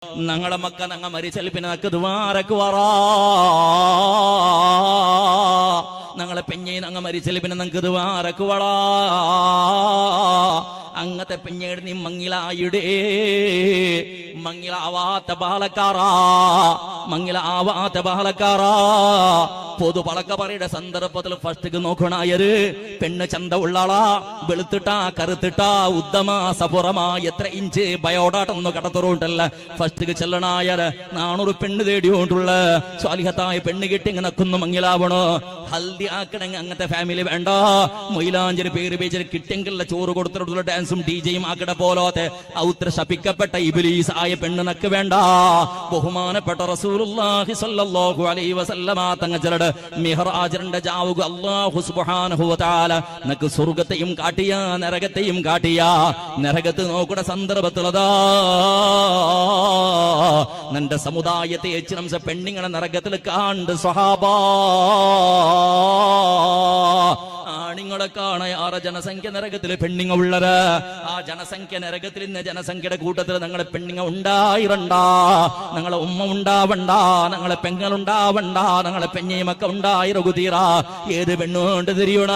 ഞങ്ങളെ മക്ക ഞങ്ങ മരിച്ചൽ പിന്നെ നക്ക് ദ്വാരക്ക് വറ ഞങ്ങളെ പെഞ്ഞെ ഞങ്ങ മരിച്ചൽ പിന്നെ ഞങ്ങൾക്ക് ദ്വാരക്ക് വള അങ്ങത്തെ പെഞ്ഞേട് നീ മങ്ങിലായിടേ മങ്ങിലാവാത്ത ബാലക്കാറാ മങ്ങിലാവാത്ത ബാലക്കാറാ പൊതു പളക്ക പറയുടെ സന്ദർഭത്തിൽ ഫസ്റ്റ് നോക്കണായര് പെണ്ണ് ചന്ത ഉള്ളാളാ വെളുത്തിട്ടാ കറുത്തിട്ടാ ഉദ്ദമ സപുറമാ എത്ര ഇഞ്ച് ബയോഡാട്ടൊന്നും കടത്തുറുണ്ടല്ല ഫസ്റ്റ് ചെല്ലണായര് 400 പെണ്ണ് തേടിയോണ്ടുള്ള സ്വാലിഹത്തായ പെണ്ണ് കിട്ടി ഇങ്ങനെ കുന്നു മങ്ങിലാവണോ ഹൽദി ആക്കണമെങ്കിൽ അങ്ങനത്തെ ഫാമിലി വേണ്ട മൊയിലാഞ്ചിന് പേര് പേച്ചിന് കിട്ടെങ്കിലുള്ള ചോറ് കൊടുത്തിട്ടുള്ള ഡാൻസും ഡിജയും ആക്കട പോലോത്തെ ഔത്ര ശപിക്കപ്പെട്ട ഇബ്ലീസ് ആയ പെണ്ണിനക്ക് വേണ്ട ബഹുമാനപ്പെട്ട റസൂലുള്ളാഹി സ്വല്ലല്ലാഹു അലൈഹി വസല്ലമ തങ്ങൾ മിഹ്റാജിന്റെ ജാവുക അല്ലാഹു സുബ്ഹാനഹു വ തആല നക്ക് സ്വർഗ്ഗത്തെയും കാട്ടിയ നരകത്തെയും കാട്ടിയ നരകത്ത് നോക്കുന്ന സന്ദർഭത്തിലതാ നിന്റെ സമുദായത്തെ എച്ചിനംസ പെണ്ണിങ്ങളെ നരകത്തിൽ കാണ്ട് സ്വഹാബാ ആണിങ്ങളെ കാണാറ് ജനസംഖ്യ നരകത്തില് പെണ്ണിങ്ങ ഉള്ളത് ആ ജനസംഖ്യ നരകത്തിൽ ഇന്ന് ജനസംഖ്യയുടെ കൂട്ടത്തിൽ ഞങ്ങളെ പെണ്ണിങ്ങ ഉണ്ടായിരണ്ട ഞങ്ങളെ ഉമ്മ ഉണ്ടാവണ്ട ഞങ്ങളെ പെങ്ങൾ ഉണ്ടാവണ്ട ഞങ്ങളെ പെഞ്ഞയുമൊക്കെ ഉണ്ടായിരകുതീറ ഏത് പെണ്ണുകൊണ്ട് തിരിയണ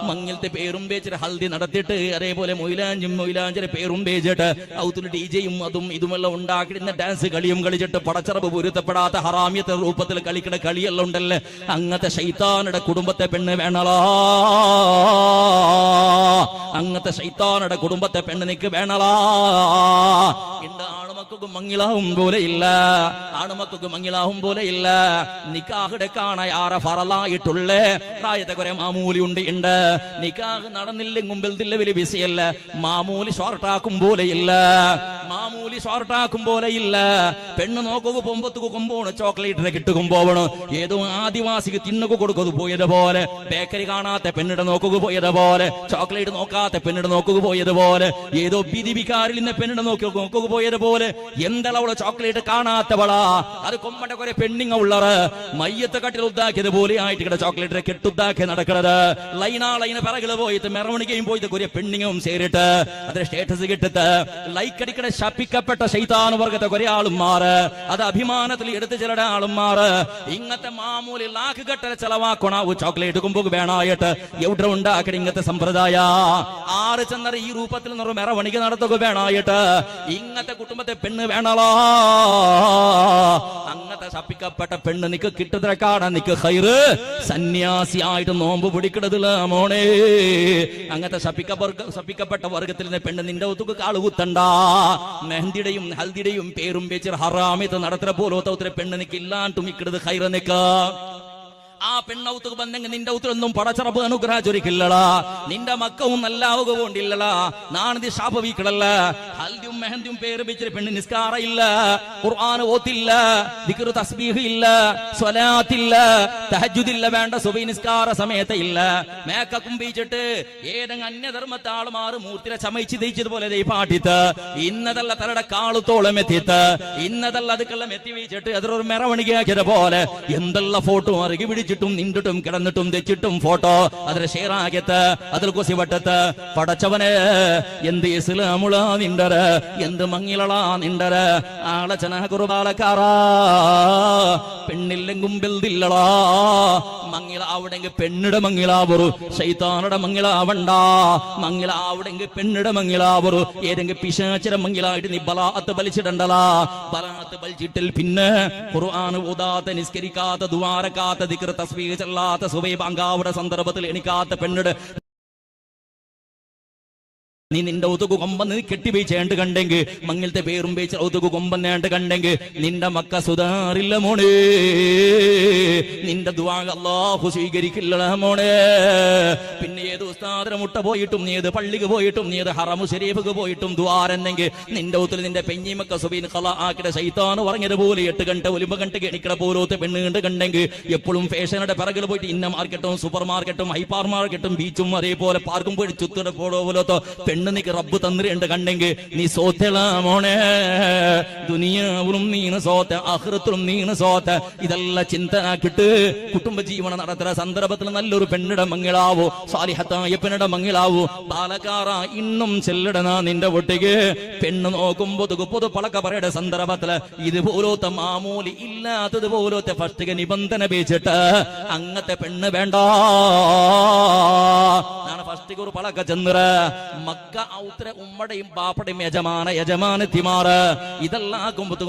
മങ്ങിലത്തെ പേരും പേച്ചിട്ട് ഹൽദി നടത്തിയിട്ട് അതേപോലെ മൊയിലാഞ്ചിന്റെ പേരും പേച്ചിട്ട് ഔത്തിൽ ഡിജയും അതും ഇതുമെല്ലാം ഉണ്ടാക്കിയിരുന്ന ഡാൻസ് കളിയും കളിച്ചിട്ട് പടച്ചറവ് പൊരുത്തപ്പെടാത്ത ഹറാമ്യത്തെ രൂപത്തിൽ കളിക്കുന്ന കളിയെല്ലാം ഉണ്ടല്ലേ അങ്ങനത്തെ ശൈത്താനുടെ കുടുംബത്തെ പെണ്ണ് വേണല്ലോ അങ്ങനത്തെ ശൈത്താനുടെ കുടുംബത്തെ പെണ്ണ് നിക്ക് വേണലാ എന്റെ ആണുമക്കൾക്ക് മങ്ങിലാവും പോലെ ഇല്ല ആണുമക്കൾക്ക് മങ്ങിലാവും പോലെ ഇല്ല നിക്കാഹ് കാണാൻ ആറെ ഫറലായിട്ടുള്ള പ്രായത്തെ കുറെ മാമൂലി ഉണ്ട് നിക്കാഹ് നടന്നില്ലെങ്കിൽ മുമ്പിൽ വലിയ ബിസിയല്ല മാമൂലി ഷോർട്ടാക്കും പോലെ ഇല്ല മാമൂലി ഷോർട്ടാക്കും പോലെ ഇല്ല പെണ്ണ് നോക്കുക പൊമ്പത്തുക്ക് കൊമ്പോണ് ചോക്ലേറ്റിനെ കിട്ടുക്കും പോവണം ഏതോ ആദിവാസിക്ക് തിന്നുക കൊടുക്കുക പോയത് പോലെ ബേക്കറി കാണാത്ത പെണ്ണിടെ നോക്കുക പോയത് പോലെ ചോക്ലേറ്റ് നോക്കാത്ത പെണ്ണിടെ നോക്കുക പോയത് പോലെ ഏതോ ബിദിബിക്കാരിൽ നിന്ന് പെണ്ണിടെ നോക്കുക പോയത് പോലെ എന്തെളവള് ചോക്ലേറ്റ് കാണാത്തവളാ അത് കൊമ്പന്റെ കുറെ പെണ്ണിങ്ങ ഉള്ളറ് മയ്യത്തെ കട്ടിൽ ഉദ്ദാക്കിയത് പോലെ ആയിട്ട് ചോക്ലേറ്റിനെ കെട്ടുദ്ദാക്കി നടക്കുന്നത് ലൈന് പിറകില് പോയിട്ട് മെറവണിക്കയും പോയിട്ട് കുറെ പെണ്ണിങ്ങും ചേരിട്ട് അതിന്റെ സ്റ്റാറ്റസ് കിട്ടിട്ട് ലൈക്ക് അടിക്കടെ ശപിക്കപ്പെട്ട ശൈത്താൻ വർഗത്തെ കുറെ ആളും മാറ് അത് അഭിമാനത്തിൽ എടുത്ത് ചിലരുടെ ആളും മാറ് ഇങ്ങനത്തെ മാമൂലി ലാക്ക് കെട്ടൽ ചെലവാക്കണാവൂ ചോക്ലേറ്റ് കുമ്പോ വേണായിട്ട് എവിടെ ഉണ്ടാക്കണ ഇങ്ങനത്തെ സമ്പ്രദായ ആറ് ചെന്നറ ഈ രൂപത്തിൽ നിന്നൊരു മെറവണിക നടത്തുക വേണായിട്ട് ഇങ്ങനത്തെ കുടുംബത്തെ പെണ്ണ് വേണല്ലോ അങ്ങനത്തെ ശപിക്കപ്പെട്ട പെണ്ണ് നിക്ക് കിട്ടുന്നതിനെക്കാണ് നിക്ക് ഹൈറ് സന്യാസിയായിട്ട് നോമ്പ് പിടിക്കണതില്ല മോണേ അങ്ങനത്തെ ശപിക്കപ്പെട്ട വർഗത്തിൽ നിന്ന് പെണ്ണ് നിന്റെ ഒത്തുക്ക് കാളുകുത്തണ്ട മെഹന്തിയുടെയും ഹൽദിയുടെയും പേരും വെച്ച് ഹറാമിത്ത് നടത്തുന്ന പോലത്തെ പെണ്ണ് നിക്ക് ഇല്ലാണ്ടും ഇക്കിടത് ഹൈറ നിക്ക ആ പെണ്ണൗത്തുക്ക് ബന്ധങ്ങൾ നിന്റെ ഔത്തിലൊന്നും പടച്ചറപ്പ് അനുഗ്രഹ ചൊരിക്കില്ലടാ നിന്റെ മക്കവും നല്ലാവുക കൊണ്ടില്ലടാ നാണിത് ശാപവീക്കളല്ല ഹൽദിയും മെഹന്തിയും പേര് വെച്ചിട്ട് പെണ്ണ് നിസ്കാര ഇല്ല ഖുർആൻ ഓത്തില്ല ദിക്റ് തസ്ബീഹ് ഇല്ല സ്വലാത്തില്ല തഹജ്ജുദില്ല വേണ്ട സുബഹി നിസ്കാര സമയത്ത് ഇല്ല മേക്ക കുമ്പിച്ചിട്ട് ഏതെങ്കിലും അന്യധർമ്മത്തെ ആളുമാറ് മൂർത്തിനെ ചമയിച്ച് തേച്ചതുപോലെ ദൈ പാട്ടിത്ത് ഇന്നതല്ല തലയുടെ കാളുത്തോളം എത്തിത്ത് ഇന്നതല്ല അതുക്കെല്ലാം എത്തി വെച്ചിട്ട് അതൊരു മെറവണികയാക്കിയത് പോലെ എന്തെല്ലാം ഫോട്ടോ അറുകി പിടിച്ചിട്ടും നിന്നിട്ടും കിടന്നിട്ടും തെച്ചിട്ടും ഫോട്ടോ അതിൽ ഷെയറാക്കിയത്ത് അതിൽ കുസിവട്ടത്ത് പടച്ചവന് എന്ത് ഇസ്ലാമുള നിണ്ടര് എന്ത് മങ്ങിളള നിണ്ടര് ആളച്ചന കുറുബാലക്കാറാ പെണ്ണില്ലെങ്കിൽ ബെൽദില്ലടാ മങ്ങിളാവുടെങ്കിൽ പെണ്ണിടെ മങ്ങിളാവറു ശൈത്താനുടെ മങ്ങിളാവണ്ട മങ്ങിളാവുടെങ്കിൽ പെണ്ണിടെ മങ്ങിളാവറു ഏതെങ്കിലും പിശാചര മങ്ങിളായിട്ട് നീ ബലാത്ത് വലിച്ചിടണ്ടലാ ബലാത്ത് വലിച്ചിട്ടിൽ പിന്നെ ഖുർആൻ ഓതാത്ത നിസ്കരിക്കാത്ത ദുആറക്കാത്ത ദിക്ർ തസ്ബീഹ് ചൊല്ലാത്ത സുബഹി ബാങ്കാവുടെ സന്ദർഭത്തിൽ എണിക്കാത്ത പെണ്ണിടെ നീ നിന്റെ ഒതുകു കൊമ്പന്ന് കെട്ടിവീച്ചേണ്ട് കണ്ടെങ്കിൽ മങ്ങിലത്തെ പേരും പേച്ച് ഒതുകു കൊമ്പന്നേണ്ട് കണ്ടെങ്കിൽ നിന്റെ മക്ക സുധാറില്ല മോണേ നിന്റെ ദുആ അല്ലാഹു സ്വീകരിക്കില്ല മോണേ പിന്നെ ഏത് ഉസ്താദിനെ മുട്ട പോയിട്ടും നീ ഏത് പള്ളിക്ക് പോയിട്ടും നീ ഏത് ഹറമു ശരീഫിക്ക് പോയിട്ടും ദുആരെന്നെങ്കിൽ നിന്റെ ഒത്തിൽ നിന്റെ പെഞ്ഞിമക്ക സുബീൻ ഖലാ ആക്കിടെ ശൈത്താൻ പറഞ്ഞതുപോലെ 8 ഗണ്ട 9 ഗണ്ട എണിക്കട പോലത്തെ പെണ്ണ് കണ്ടെങ്കിൽ എപ്പോഴും ഫാഷനുടെ പിറകിൽ പോയിട്ട് ഇന്ന മാർക്കറ്റും സൂപ്പർ മാർക്കറ്റും ഹൈപ്പർ മാർക്കറ്റും ബീച്ചും അതേപോലെ പാർക്കും പോയി ചുത്തിടെ പോലത്തെ പെണ്ണ് നിക്ക് റബ്ബ് തന്നിട്ടുണ്ട് കണ്ടെങ്കിൽ നീ സോത്തലാ മോനെ. ദുനിയാവിലും നീന് സോത്ത്, ആഖിറത്തിലും നീന് സോത്ത്. ഇതെല്ലാം ചിന്തനാക്കിട്ട് കുടുംബജീവനം നടത്തുന്ന സന്ദർഭത്തിൽ നല്ലൊരു പെണ്ണിടെ മംഗളാവൂ, സാലിഹത്തായ പെണ്ണിടെ മംഗളാവൂ. ബാലക്കാറ ഇന്നും ചെല്ലിടന നിന്റെ ഒട്ടിക്ക് പെണ്ണ് നോക്കുമ്പോ പൊതു പളക്ക പറയുടെ സന്ദർഭത്തില് ഇതുപോലത്തെ മാമൂലി ഇല്ലാത്തത് പോലത്തെ ഫസ്റ്റ് നിബന്ധന വെച്ചിട്ട് അങ്ങത്തെ പെണ്ണ് വേണ്ട. ഫസ്റ്റ് ഒരു പളക്ക ചെന്നറ മക്ക ഔത്ര ഉമ്മയുടെയും ബാപ്പയുടെയും യജമാനത്തിമാറ് ഇതെല്ലാം ആകുമ്പോ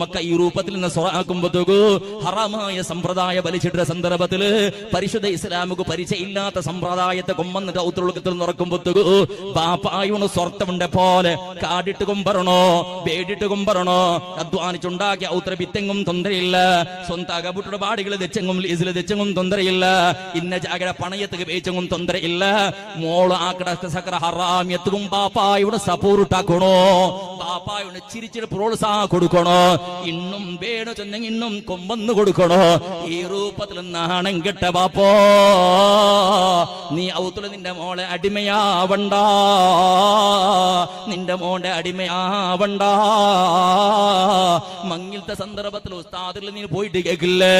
മക്ക ഈ രൂപത്തിൽ നിന്ന് ആക്കുമ്പോഴത്തേക്കു ഹറാമായ സമ്പ്രദായ വലിച്ചിട്ട സന്ദർഭത്തില് പരിശുദ്ധ ഇസ്ലാമുക്ക് പരിചയമില്ലാത്ത സമ്പ്രദായത്തെ കൊമ്പന്നിട്ട് ഔത്രത്തിൽ നിറക്കുമ്പോഴത്തേക്കു ബാപ്പായോണ് സ്വർത്തമുണ്ടെ പോലെ കാടിട്ട് കൊമ്പറണോ വേടിട്ട് കൊമ്പറണോ അധ്വാനിച്ചുണ്ടാക്കിയ ഔത്ര വിത്തെങ്ങും തൊന്തരയില്ല. സ്വന്തം അകപുട്ടുടെ പാടികൾ തെച്ചെങ്ങും ലീസിൽ തെച്ചെങ്ങും തൊന്തരയില്ല. ഇന്ന ജാഗര പണയത്തുക്ക് വേച്ചെങ്ങും തൊന്തരയില്ല. മോള് ആക്കട സക്കര ഹറാമ്യത്തും ബാപ്പായോട് സപ്പോർട്ടാക്കണോ, ബാപ്പായോട് ചിരിച്ചിട്ട് പ്രോത്സാഹം കൊടുക്കണോ. ഇന്നും വേണു ചെന്നെങ്കിൽ ഇന്നും കൊമ്പന്ന് കൊടുക്കണോ. ഈ രൂപത്തിൽ നാണം കെട്ട ബാപ്പോ നീ ഔത്തുല നിന്റെ മോളെ അടിമയാവണ്ട, നിന്റെ മോന്റെ അടിമയാവണ്ട. മങ്ങിലത്തെ സന്ദർഭത്തിൽ ഉസ്താദിൽ നീ പോയിട്ട് കേക്കില്ലേ?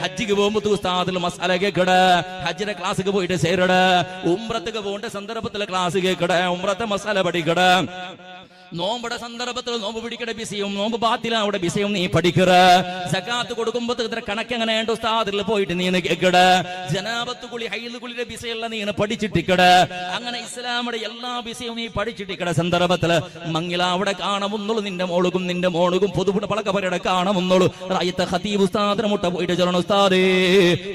ഹജ്ജിക്ക് പോകുമ്പോ ഉസ്താദിൽ മസാല കേക്കട, ഹജ്ജിന്റെ ക്ലാസ്സിക്ക് പോയിട്ട് ചേരട. ഉംറത്തേക്ക് പോകേണ്ട സന്ദർഭത്തിലെ ക്ലാസ് കേക്കട, ഉംറത്തെ മസാല പഠിക്കട. നോമ്പുടെ സന്ദർഭത്തിൽ നോമ്പ് പിടിക്കട ബിസിയും നോമ്പ് ബാത്തില അവിടെ ബിസിയും നീ പഠിക്കറ. സകാത്ത് കൊടുക്കുമ്പോ കണക്കെങ്ങനെ ഉസ്താദിൽ പോയിട്ട് നീ കേക്കട. ജനാബത്ത് കുളി ഹൈദ് കുളിയുടെ ബിസയെല്ലാം നീ പഠിച്ചിട്ടിക്കട. അങ്ങനെ ഇസ്ലാമുടെ എല്ലാ ബിസയും നീ പഠിച്ചിട്ടിക്കട സന്ദർഭത്തില് മങ്ങില അവിടെ കാണുന്നുള്ളൂ. നിന്റെ മോളുകും നിന്റെ മോളുകും പൊതുപുട പളക്കപ്പരയുടെ കാണുന്നുള്ളൂ. റായത്തെ ഖതീബ് ഉസ്താദിനെ മുട്ട പോയിട്ട് ചൊല്ലണം, ഉസ്താദേ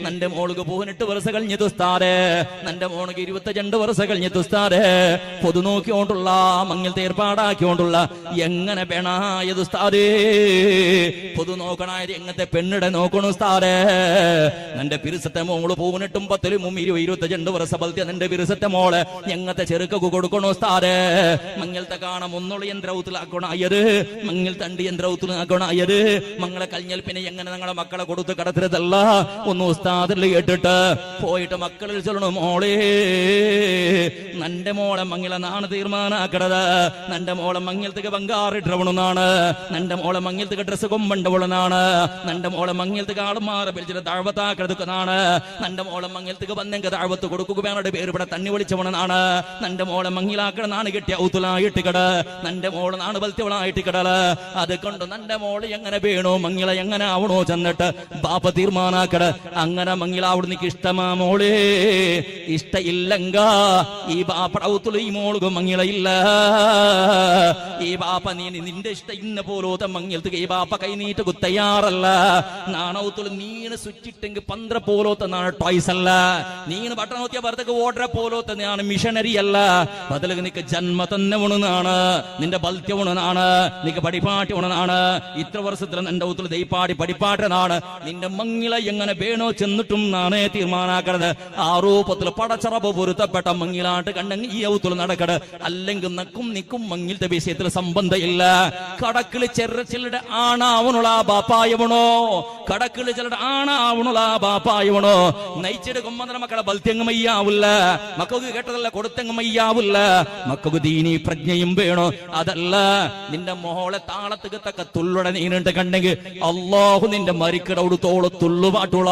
നന്റെ മോളുക്ക് 18 വർഷം കഴിഞ്ഞത് ഉസ്താദേ, നന്റെ മോളുക്ക് 22 വർഷം കഴിഞ്ഞത് ഉസ്താദേ. പൊതു നോക്കിക്കൊണ്ടുള്ള മങ്ങിലത്തെ ഏർപ്പാടാക്കി എങ്ങനെ പെണായത് ഉസ്താദേ, പൊതു നോക്കണായത് എങ്ങനത്തെ പെണ്ണിടെ നോക്കണു ഉസ്താദേ. നിന്റെ പിരിസത്തെ മോള് 18 10 22 വർഷം ബൽത്തിയ നിന്റെ പിരിസത്തെ മോള് എങ്ങനത്തെ ചെറുക്കു കൊടുക്കണു ഉസ്താദേ. മങ്ങലത്തെ കാണാൻ ഒന്നുള്ള യന്ത്രത്തിലാക്കണായത്, മങ്ങിൽ തണ്ടി യന്ത്രത്തിലാക്കണായത്. മങ്ങളെ കഴിഞ്ഞാൽ പിന്നെ എങ്ങനെ ഞങ്ങളെ മക്കളെ കൊടുത്ത് കടത്തരുതല്ല. ഒന്ന് ഉസ്താദിൽ കേട്ടിട്ട് പോയിട്ട് മക്കളിൽ ചൊല്ലണു, മോളെ നന്റെ മോളെ മങ്ങില നാണ് തീരുമാനാക്കണത്. നന്റെ മോളെ മങ്ങിലത്തേക്ക് ബംഗാറിട്ടവണെന്നാണ്, നന്റെ മോളെ മങ്ങിലത്തേക്ക് ഡ്രസ് കൊമ്പണ്ടവളെന്നാണ്, നന്റെ മോളെ മങ്ങിലത്തേക്ക് ആളുമാറെ പിടിച്ചിട്ട് താഴ്വത്താക്കെടുക്കുന്നതാണ്, നന്റെ മോളെ മങ്ങിലത്തേക്ക് വന്നെങ്കിൽ താഴ്വത്ത് കൊടുക്കുക വേണയുടെ പേര് ഇവിടെ തണ്ണി വിളിച്ചവണെന്നാണ്, നന്റെ മോളെ മങ്ങിലാക്കട നാണ് കെട്ടിയ ഔത്തുലായിട്ട് കട, നന്റെ മോള് നാണ് ബൽത്യവളായിട്ട് കടല്. അത് കൊണ്ട് നന്റെ മോള് എങ്ങനെ വേണോ മങ്ങില എങ്ങനെ ആവണോ ചെന്നിട്ട് ബാപ്പ തീരുമാനാക്കട. അങ്ങനെ മങ്ങില അവിടുന്ന് ഇഷ്ടമാ മോളെ, ഇഷ്ടയില്ലെങ്ക ഈ ബാപ്പ ഔത്തുല ഈ മോളുക മങ്ങില ഇല്ല. ഈ ബാപ്പ നീ നിന്റെ ഇഷ്ട ഇന്ന പോലോത്തെ മങ്ങിലത്ത് ഈ ബാപ്പ കൈനീട്ട് തയ്യാറല്ല. നാണവത്തുള്ള നീന് സ്വിച്ചിട്ടെങ്കിൽ 12 പോലോത്തെ നാണ് ടോയ്സ് അല്ല. നീന് ബട്ടൺ നോക്കിയ ഭർത്തക്ക് ഓർഡറെ പോലോത്തെ ഞാൻ മിഷനറി അല്ല. ബദലക്ക് നിക്ക് ജന്മ തന്നെ ഉണനാണ്, നിന്റെ ബൽത്യ ഉണനാണ്, നിക്ക് പടിപ്പാട്ടി ഉണനാണ്. ഇത്ര വർഷത്തിൽ നിന്റെ ഊത്തിൽ ദൈപ്പാടി പടിപ്പാട്ടനാണ്. നിന്റെ മങ്ങില എങ്ങനെ വേണോ ചെന്നിട്ടും നാണേ തീരുമാനാക്കരുത്. ആ രൂപത്തിൽ പടച്ചറപ്പ് പൊരുത്തപ്പെട്ട മങ്ങിലാട്ട് കണ്ടെങ്കിൽ ഈ ഔത്തിൽ നടക്കട്. അല്ലെങ്കിൽ നക്കും നിക്കും മങ്ങിലത്തെ വിഷയത്തിൽ സംബന്ധമില്ല. കടക്കില് ചെറുടെ ആണാവണുള്ള ബാപ്പായവണോ, കടക്കില് ചിലരുടെ ആണാവണുള്ള ബാപ്പായവണോ. നയിച്ചിട്ട് കൊമ്പന്ന മക്കളെ ബൽത്യങ്ങമയ്യാവില്ല, മക്കൾക്ക് കേട്ടതല്ല കൊടുത്തെങ്ങമയ്യാവില്ല. മക്കൾക്ക് ദീനി പ്രജ്ഞയും വേണോ. അതല്ല നിന്റെ മോളെ താളത്തുക തക്ക തുള്ളുടെ നീനുണ്ട് കണ്ടെങ്കിൽ അല്ലാഹു നിന്റെ മരിക്കടവിടുത്തോള് തുള്ളുപാട്ടുള്ള.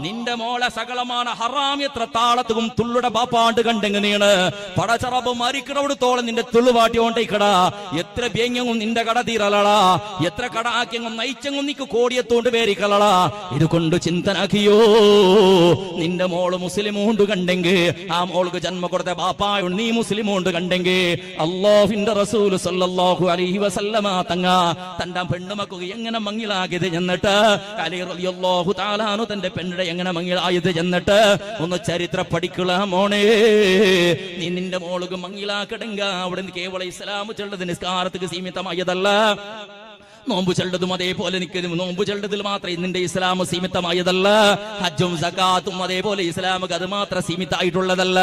നിന്റെ മോളെ സകലமான ഹറാം എത്ര താളത്തും തുള്ളുടെ ബാപ്പാണ്ട് കണ്ടെങ്കിൽ നീണ് പടച്ചറബ് മരിക്കടവിടുത്തോളം നിന്റെ തുള്ളുപാട്ടി കൊണ്ടേക്കടാ. എത്ര ബേങ്ങും നിന്റെ കട തീരലടാ, എത്ര കട ആക്കിയെങ്കും നയിച്ചെങ്കും നിക്ക് കോടിയത്തോണ്ട് പേരിക്കലടാ. ഇതുകൊണ്ട് ചിന്തനാക്കിയോ നിന്റെ മോള് മുസ്ലിമുണ്ട് കണ്ടെങ്കിൽ ആ മോൾക്ക് ജന്മ കൊടുത്ത ബാപ്പായ നീ മുസ്ലിമുണ്ട് കണ്ടെങ്കിൽ അല്ലാഹുവിന്റെ റസൂൽ സല്ലല്ലാഹു അലൈഹി വസല്ലമ തങ്ങ തന്റെ പെണ്ണുമക്ക് എങ്ങനെ മങ്ങിലാകിയത് എന്നിട്ട് അലി റളിയല്ലാഹു തആല അൻഹു തന്റെ പെണ്ണിടെ എങ്ങനെ മങ്ങിലായത് എന്നിട്ട് ഒന്ന് ചരിത്ര പഠിക്കുക മോനെ. നീ നിന്റെ മോൾക്ക് മങ്ങിലാക്കടെങ്ക അവിടെ കേവല ഇസ്ലാം ചെല്ലത് നിസ്കാരത്തിന് സീമിതമായതല്ല. നോമ്പ് ചെല്ലതും അതേപോലെ നിൽക്കും. നോമ്പ് ചെല്ലതിൽ മാത്രം നിന്റെ ഇസ്ലാം സീമിതമായതല്ല. ഹജ്ജും സകാത്തും അതേപോലെ ഇസ്ലാമുക്ക് അത് മാത്രം സീമിതമായിട്ടുള്ളതല്ല.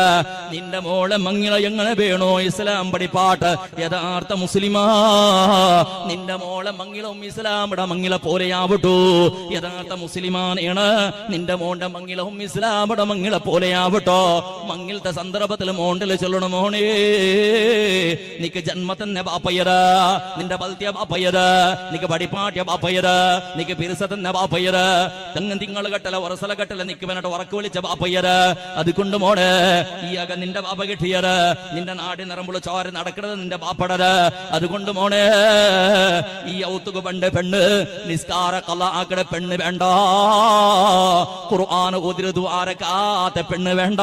നിന്റെ മോളെ മങ്ങിള എങ്ങനെ വേണോ ഇസ്ലാം പഠിപ്പാട്ട് യഥാർത്ഥ മുസ്ലിമാ. നിന്റെ മോളെ മങ്ങിളും ഇസ്ലാമിടെ മങ്ങിള പോലെയാവട്ടു. യഥാർത്ഥ മുസ്ലിമാനാണ് നിന്റെ മോന്റെ മങ്ങിളവും ഇസ്ലാമിടെ മങ്ങിള പോലെയാവട്ടോ. മങ്ങിലത്തെ സന്ദർഭത്തിൽ മോണ്ടിൽ ചൊല്ലണം, മോണേ നിക്ക് ജന്മത്തന്നെ ബാപ്പയ്യര, നിന്റെ ബൽത്യ ബാപ്പയ്യര, നിക്ക് പഠിപ്പാട്യ ബാപ്പയ്യര, നിക്ക് പിരിസത്തന്നെ ബാപ്പയ്യര, തെങ്ങൻ തിങ്ങൾ കെട്ടല ഉറസല കെട്ടല നിക്ക് വേണ്ടിട്ട് ഉറക്കു വിളിച്ച ബാപ്പയ്യര. അതുകൊണ്ട് മോള് ഈ അക നിന്റെ ബാപ്പ കിട്ടിയര, നിന്റെ നാടി നിറമ്പുള്ള ചോര നടക്കുന്നത് നിന്റെ ബാപ്പടര. അതുകൊണ്ട് മോളെ ഈ ഔത്തുക പണ്ട് പെണ്ണ് നിസ്കാര കലാക്കട പെണ്ണ് വേണ്ട, ഖുർആൻ ഓതിര ദ്വാരക്കാത്ത പെണ്ണ് വേണ്ട,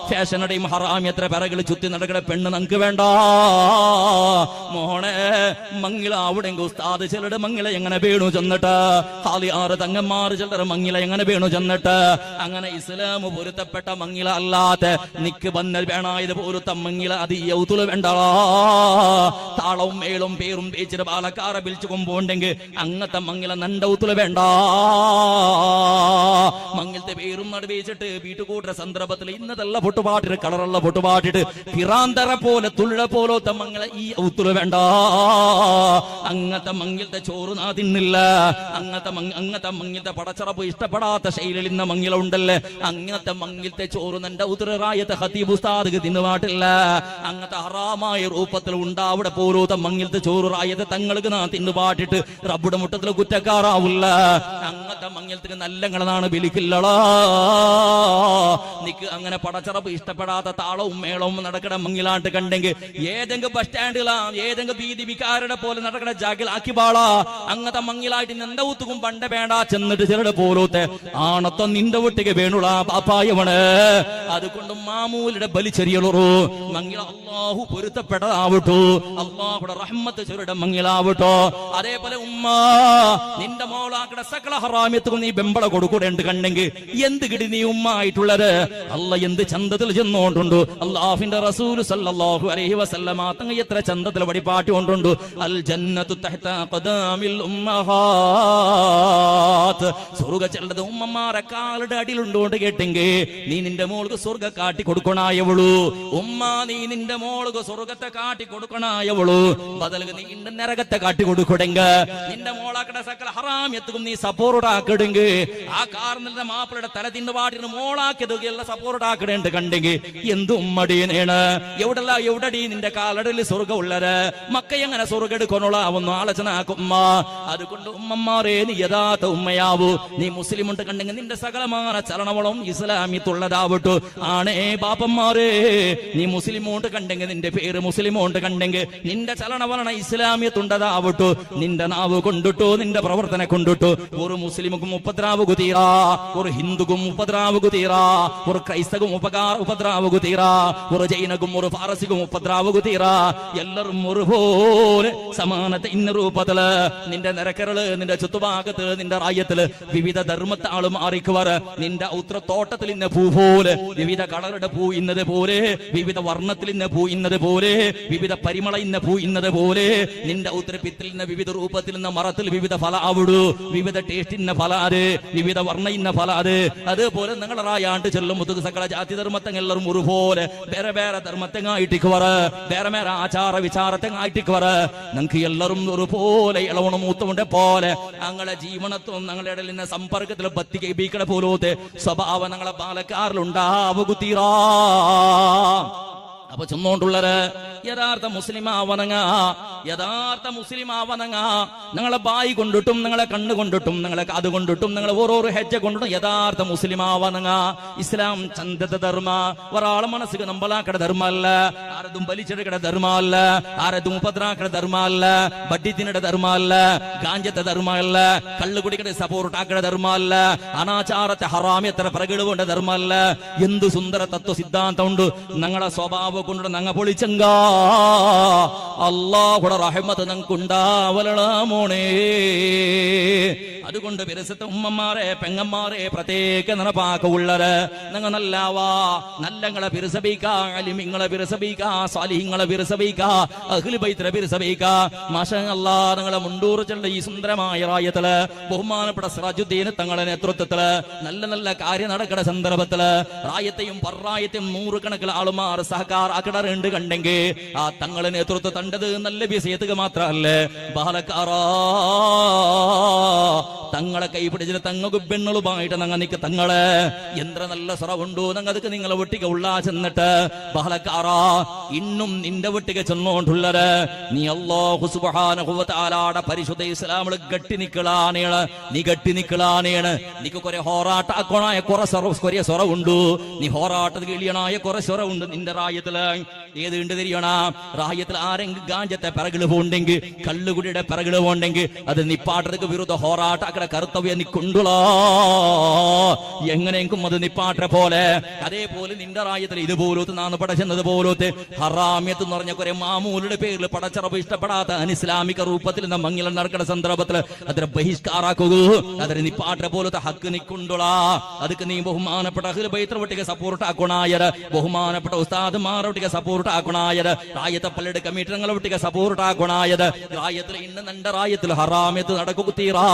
ഫാഷനടയും ഹറാമി എത്ര പിറകിൽ ചുറ്റി നടക്കുന്ന പെണ്ണ് നമുക്ക് വേണ്ട. മോളെ മങ്ങിള അവിടെ ഉസ്താദ് ചിലരുടെ മങ്ങിള എങ്ങനെ വീണു ചെന്നിട്ട്, ഹാലിയാറ് തങ്ങന്മാർ ചിലർ മങ്ങിള എങ്ങനെ വീണു ചെന്നിട്ട്, അങ്ങനെ ഇസ്ലാം പൊരുത്തപ്പെട്ട മങ്ങിള അല്ലാത്ത നിക്ക് വന്നൽ വേണായത് പോലത്തെ മങ്ങിള അത് ഈ ഔത്തുല വേണ്ട. താളവും മേളും പേരും പേച്ചിട്ട് പാലക്കാരെ വിളിച്ചു കൊമ്പോണ്ടെങ്കിൽ അങ്ങനത്തെ മങ്ങിള നണ്ടൗത്തുല വേണ്ട. മങ്ങിലത്തെ പേരും നടുവേച്ചിട്ട് വീട്ടുകൂട്ട സന്ദർഭത്തിൽ ഇന്നതല്ല പൊട്ടുപാട്ടിട്ട് കളറുള്ള പൊട്ടുപാട്ടിട്ട് പിറാന്തറ പോലെ തുള്ള പോലത്തെ മങ്ങള ഈ ഔത്തുല വേണ്ട. അങ്ങനത്തെ മങ്ങിലത്തെ ചോറ് നാ തിന്നില്ല. അങ്ങനത്തെ മങ്ങിലത്തെ പടച്ചറപ്പ് ഇഷ്ടപ്പെടാത്ത ശൈലിയിൽ ഇന്ന മങ്ങില ഉണ്ടല്ലേ, അങ്ങനത്തെ മങ്ങിലത്തെ ചോറ് നിന്റെ ഉത്തരായത്തെ ഹതീബ് ഉസ്താദ് തിന്നുപാട്ടില്ല. അങ്ങനത്തെ ഹറാമായ രൂപത്തിൽ ഉണ്ടാവിടെ പോലത്തെ മങ്ങിലത്തെ ചോറ് റായത്തെ തങ്ങൾക്ക് നാ തിന്നുപാട്ടിട്ട് റബ്ബുടെ മുട്ടത്തിൽ കുറ്റക്കാറാവില്ല. അങ്ങനത്തെ മങ്ങിലത്തേക്ക് നല്ലങ്ങളാണ് ബലിക്കില്ലടാ. നിക്ക് അങ്ങനെ പടച്ചറപ്പ് ഇഷ്ടപ്പെടാത്ത താളവും മേളവും നടക്കണ മങ്ങിലാണ്ട് കണ്ടെങ്കിൽ ഏതെങ്കിലും ബസ് സ്റ്റാൻഡിലാ ഏതെങ്കിലും ബീദിവിക്കാരുടെ പോലെ നടക്കണ ജാഗിൽ ആക്കി പാളാ. അങ്ങനത്തെ മങ്ങിലായിട്ട് നിന്റെ ഊത്തുക്കും പണ്ട വേണ്ട ചെന്നിട്ട് ചിലരുടെ പോലത്തെ ആണത്തം നിന്റെ വീട്ടിക്ക് വേണുള്ള പാപ്പായവണ്. അതുകൊണ്ട് മാമൂലിയുടെ ബലി ചെറിയുള്ളൂ. മങ്ങില അള്ളാഹു പൊരുത്തപ്പെട്ടതാവട്ടോ, അള്ളാഹുടെ റഹ്മത്ത് ചെറുടെ മങ്ങിലാവട്ടോ. അതേപോലെ ഉമ്മ നിന്റെ മോളാക്കടെ സകല ഹറാമ്യത്തും നീ ബെമ്പള കൊടുക്കൂടേണ്ട കണ്ടെങ്കിൽ എന്ത് കിടി നീ ഉമ്മ ആയിട്ടുള്ളത്. അല്ല എന്ത് ചന്തത്തിൽ ചെന്നോണ്ടുണ്ടു. അല്ലാഹുവിന്റെ റസൂൽ സല്ലല്ലാഹു അലൈഹി വസല്ലമ തങ്ങൾ എത്ര ചന്തത്തിൽ വടിപാട്ടി കൊണ്ടുണ്ട്. അൽ ജന്നത്തു തഹ്ത ഖദാമിൽ ഉമ്മഹാത്ത്. സ്വർഗ്ഗ ചെല്ലത് ഉമ്മമാരെ കാലുടെ അടിയിലുണ്ടോണ്ട് കേട്ടെങ്കിൽ നീ നിന്റെ മോൾക്ക് സ്വർഗ്ഗ കാട്ടി കൊടുക്കണായവളു. ഉമ്മ നീ നിന്റെ മോൾക്ക് സ്വർഗ്ഗത്തെ കാട്ടി കൊടുക്കണായവളു. ബദലുക നീ ഇന്റെ നരകത്തെ കാട്ടി കൊടുക്കടെങ്ക നിന്റെ മോളാക്കടെ സകല ഹറാമ്യത്തും നീ സപ്പോർട്ട് ആക്കിടെങ്കിൽ ആ കാരണത്തിന്റെ മാപ്പിളുടെ തല തിന്നു പാട്ടിന് മോളാക്കിയത് എല്ലാം സപ്പോർട്ട് ആക്കിടേണ്ട കണ്ടെങ്കിൽ എന്തും മടിയനാണ്. എവിടടി നിന്റെ കാലടയിൽ സ്വർഗ്ഗം ഉള്ളത്. മക്ക എങ്ങനെ സ്വർഗ്ഗം എടുക്കൊന്നുള്ളാവുന്നു ആലോചന ആക്കുമ്മ. അതുകൊണ്ട് ഉമ്മമാരെ നീ യഥാർത്ഥ ഉമ്മയാവൂ. നീ മുസ്ലിം ഉണ്ട് കണ്ടെങ്കിൽ നിന്റെ സകലമായ ചലനവളം ഇസ്ലാമിത്തുള്ളതാവട്ടു. ആണേ ബാപ്പന്മാരെ നീ മുസ്ലിമോണ്ട് കണ്ടെങ്കിൽ നിന്റെ പേര് മുസ്ലിമോണ്ട് കണ്ടെങ്കിൽ നിന്റെ ചലനവലന ഇസ്ലാമിയത്തുണ്ടതാവട്ടു. നിന്റെ നാവ് കൊണ്ടിട്ടോ നിന്റെ പ്രവർത്തനം കൊണ്ടിട്ടോ ഒരു മുസ്ലിമുക്കും ഉപദ്രാവുകു തീരാ, ഒരു ഹിന്ദുക്കും ഉപദ്രാവുകു തീരാ, ഒരു ക്രൈസ്തവും ഉപദ്രാവുകു തീരാ, ഒരു ജൈനകും ഒരു പാറസിക്കും ഉപദ്രാവുകു തീരാ. എല്ലാരും ഒരുപോലെ സമാനത്തെ ഇന്ന രൂപത്തില് നിന്റെ നിരക്കരള് നിന്റെ ചുറ്റുഭാഗത്ത് നിന്റെ റായത്തില് വിവിധ ധർമ്മത്തെ ആള് മാറിക്കുവർ. നിന്റെ ഉത്രത്തോട്ടത്തിൽ ഇന്ന പൂ പോലെ വിവിധ കളറുടെ പൂ ഇന്നത് പോലെ, വിവിധ വർണ്ണത്തിൽ ഇന്ന പൂ ഇന്നത് പോലെ, വിവിധ പരിമള ഇന്ന പൂ ഇന്നത് പോലെ നിന്റെ ഉത്തരപ്പിത്തിൽ ഇന്ന വിവിധ രൂപത്തിൽ ഇന്ന മറത്തിൽ വിവിധ ഫല ആവിടു, വിവിധ ടേസ്റ്റ് ഇന്ന ഫലാത്, വിവിധ വർണ്ണ ഇന്ന ഫലാത്. അതുപോലെ നിങ്ങളറായാണ്ട് ചെല്ലും മുതുക് സകല ജാതി ധർമ്മത്തെല്ലാരും ഒരുപോലെ വേറെ വേറെ ധർമ്മത്തെങ്ങായിട്ടിക്കുവർ, വേറെ വേറെ ആചാര വിചാരത്തെങ്ങായിട്ടിക്കുവർ. നിങ്ങൾക്ക് എല്ലാവരും ഒരുപോലെ ഇളവണം മൂത്തമുണ്ട് പോലെ ഞങ്ങളെ ജീവനത്വം ഞങ്ങളുടെ ഇടയിൽ നിന്ന് സമ്പർക്കത്തിൽ ബത്തി കേൾപ്പിക്കണ പോലത്തെ സ്വഭാവം ഞങ്ങളെ പാലക്കാരിലുണ്ടാവുകുത്തീറാ. അപ്പൊ ചെന്നോണ്ടുള്ളത് യഥാർത്ഥ മുസ്ലിം ആവണങ്ങ, യഥാർത്ഥ മുസ്ലിം ആവണങ്ങ. നിങ്ങളെ ബായി കൊണ്ടിട്ടും നിങ്ങളെ കണ്ണ് കൊണ്ടിട്ടും നിങ്ങളെ കാത് കൊണ്ടിട്ടും നിങ്ങളെ ഓരോരോ ഹെജ്ജ കൊണ്ടിട്ടും യഥാർത്ഥ മുസ്ലിം ആവണങ്ങ. ഇസ്ലാം ചന്തത്തെ ധർമ്മ, ഒരാളെ മനസ്സിക്ക് നമ്പലാക്കട ധർമ്മല്ല, ആരതും വലിച്ചെടുക്കട ധർമ്മല്ല, ആരതും ഉപദ്രാക്കട ധർമ്മല്ല, ബഡ്ഡിത്തിനയുടെ ധർമ്മല്ല, ഗാഞ്ചത്തെ ധർമ്മല്ല, കള്ളു കുടിക്കട സപ്പോർട്ട് ആക്കട ധർമ്മല്ല, അനാചാരത്തെ ഹറാമ്യത്ര പ്രകടവേണ്ട ധർമ്മല്ല. എന്ത് സുന്ദര തത്വ സിദ്ധാന്തം ഉണ്ട്. ഞങ്ങളെ സ്വഭാവം കൊണ്ട് ഞങ്ങ പൊളിച്ചങ്ക അല്ലാഹുടെ റഹ്മത്ത് ഞങ്ങൾക്കുണ്ടാവലണ മോണേ. അതുകൊണ്ട് വിരസത്തെ ഉമ്മമാരെ പെങ്ങന്മാരെ പ്രത്യേക നടപ്പാക്കുള്ളത് നിങ്ങൾ നല്ലവാ നല്ലങ്ങളെ വിരസബിക്ക അലിമിങ്ങളെ വിരസബിക്ക സാലിഹിങ്ങളെ വിരസബിക്ക അഹ്ലു ബൈത്തിനെ വിരസബിക്ക. മാഷാ അല്ലാഹ് നിങ്ങളെ മുണ്ടൂർ ചെണ്ട ഈ സുന്ദരമായ റായത്തില് ബഹുമാനപ്പെട്ട സിറാജുദ്ദീൻ തങ്ങളുടെ നേതൃത്വത്തില് നല്ല നല്ല കാര്യം നടക്കുന്ന സന്ദർഭത്തില് റായത്തെയും പറായത്തെയും നൂറുകണക്കിന് ആളുമാർ സഹകാരാക്കിടറുണ്ട് കണ്ടെങ്കിൽ ആ തങ്ങളെ നേതൃത്വം തണ്ടത് നല്ല വിഷയത്തുക മാത്രല്ലേ ബാലക്കാറാ തങ്ങളെ കൈപിടിച്ചിട്ട് തങ്ങൾക്ക് പെണ്ണുളുമായിട്ട് ഞങ്ങൾ നിക്ക് തങ്ങളെ എന്ത്ര നല്ല സ്വറവുണ്ടോ ഞങ്ങൾക്ക് നിങ്ങളെ ഒട്ടിക ഉള്ള ചെന്നിട്ട് ബഹളക്കാറാ ഇന്നും നിന്റെ ഒട്ടിക ചെന്നോണ്ടുള്ളത് നീ അല്ലാഹു സുബ്ഹാനഹു വ തആലയുടെ പരിശുദ്ധ ഇസ്ലാമിൽ ഗട്ടി നിക്കളാണേണ്. നീ ഗട്ടി നിക്കളാണേണ്. നിക്ക് കുറെ ഹോറാട്ടാക്കണായ കുറെ സ്വറവുണ്ടു. നീ ഹോറാട്ടത് കിളിയണായ കുറെ സ്വറവുണ്ട് നിന്റെ റായത്തില്. ഏത് ഉണ്ട് തിരിയണ റായത്തിൽ ആരെങ്കിലും ഗാഞ്ചത്തെ പിറകില് പോണ്ടെങ്കിൽ കള്ളുകുടിയുടെ പിറകില് പോണ്ടെങ്കിൽ അത് നിപ്പാട്ടർക്ക് വിരുദ്ധ ഹോറാട്ടാക്കട കർത്തവ്യം നിക്കൊണ്ടുളോ എങ്ങനെയെങ്കിലും അത് നിപ്പാട്ട പോലെ. അതേപോലെ നിന്റെ റായത്തിൽ ഇതുപോലത്തെ നാന്ന് പടച്ചെന്നത് പോലത്തെ ഹറാമ്യത്ത് എന്ന് പറഞ്ഞ കുറെ മാമൂലുടെ പേരിൽ പടച്ചറപ്പ് ഇഷ്ടപ്പെടാത്ത അനിസ്ലാമിക രൂപത്തിൽ മങ്ങിൽ നടക്കുന്ന സന്ദർഭത്തിൽ അതിനെ ബഹിഷ്കാരാക്കുക. അതിന് നിപ്പാട്ട പോലത്തെ ഹക്ക് നിക്കൊണ്ടുളാ. അതൊക്കെ നീ ബഹുമാനപ്പെട്ട അഹ്ലു ബൈത്ത് ഒട്ടിക സപ്പോർട്ട് ആക്കണായത് ബഹുമാനപ്പെട്ട ഉസ്താദ്മാരൊട്ടിക സപ്പോർട്ട് ആക്കണായത് റായത്തെ പള്ളിയുടെ കമ്മിറ്റങ്ങളെ ഒട്ടിക സപ്പോർട്ട് ആക്കണായത് റായത്തിൽ ഇന്ന് നന്റെ റായത്തിൽ ഹറാമ്യത്ത് നടക്കുക തീറാ.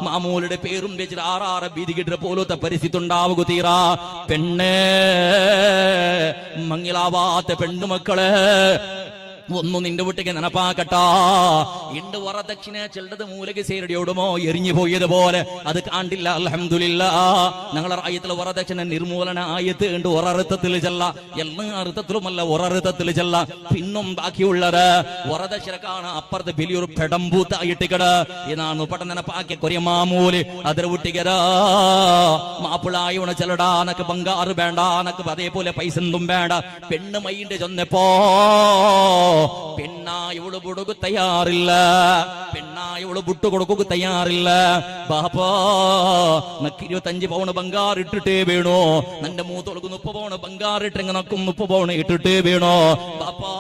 മാമൂലുടെ പേരും വെച്ചിട്ട് ആറാറ് ബീതികിട്ട പോലത്തെ പരിസ്ഥിതി ഉണ്ടാവുക തീറാ. പെണ്ണേ മങ്ങിലാവാത്ത പെണ്ണുമക്കളെ ഒന്നു നിന്റെ വീട്ടിക്ക് നനപ്പാക്കട്ടാ. ഇണ്ട് വറദക്ഷിണ ചെല്ലത് മൂലക സേരടിയോടുമോ എരിഞ്ഞു പോയതുപോലെ അത് കാണ്ടില്ല. അൽഹംദുലില്ലാഹ് ഞങ്ങളെ റായത്തിൽ വറദക്ഷിണ നിർമൂലന ആയത്ത് ഉണ്ട്. ഒരർത്ഥത്തിൽ ചെല്ല എല്ലാ അർത്ഥത്തിലുമല്ല ഒരർത്ഥത്തിൽ ചെല്ല. പിന്നും ബാക്കിയുള്ളത് വറദക്ഷിണ കാണാൻ അപ്പുറത്ത് വലിയൊരു പെടമ്പൂത്തായിട്ടിക്കട ഇതാണ് പെട്ടെന്ന് നനപ്പാക്കിയ കൊറിയ മാമൂല് അതിന് വീട്ടിക്കരാ മാപ്പിളായി ഉണ ചെല്ലടാ നക്ക് ബംഗാറ് വേണ്ട നക്ക് അതേപോലെ പൈസ ഒന്നും വേണ്ട. പെണ്ണ് മൈൻഡ് ചെന്നപ്പോ പെണ്ണായോട് കൊടുക്കു തയ്യാറില്ല. പെണ്ണായോട് വിട്ടു കൊടുക്കു തയ്യാറില്ല. ബാപ്പാ നക്ക് 25 പൗണ് ബംഗാർ ഇട്ടിട്ടേ വീണോ. നിന്റെ മൂത്തൊളുക്ക് 30 പൗണ് ബംഗാർ ഇട്ടെങ്കിൽ നക്കും 30 പൗണ് ഇട്ടിട്ടേ വീണോ. ബാപ്പാ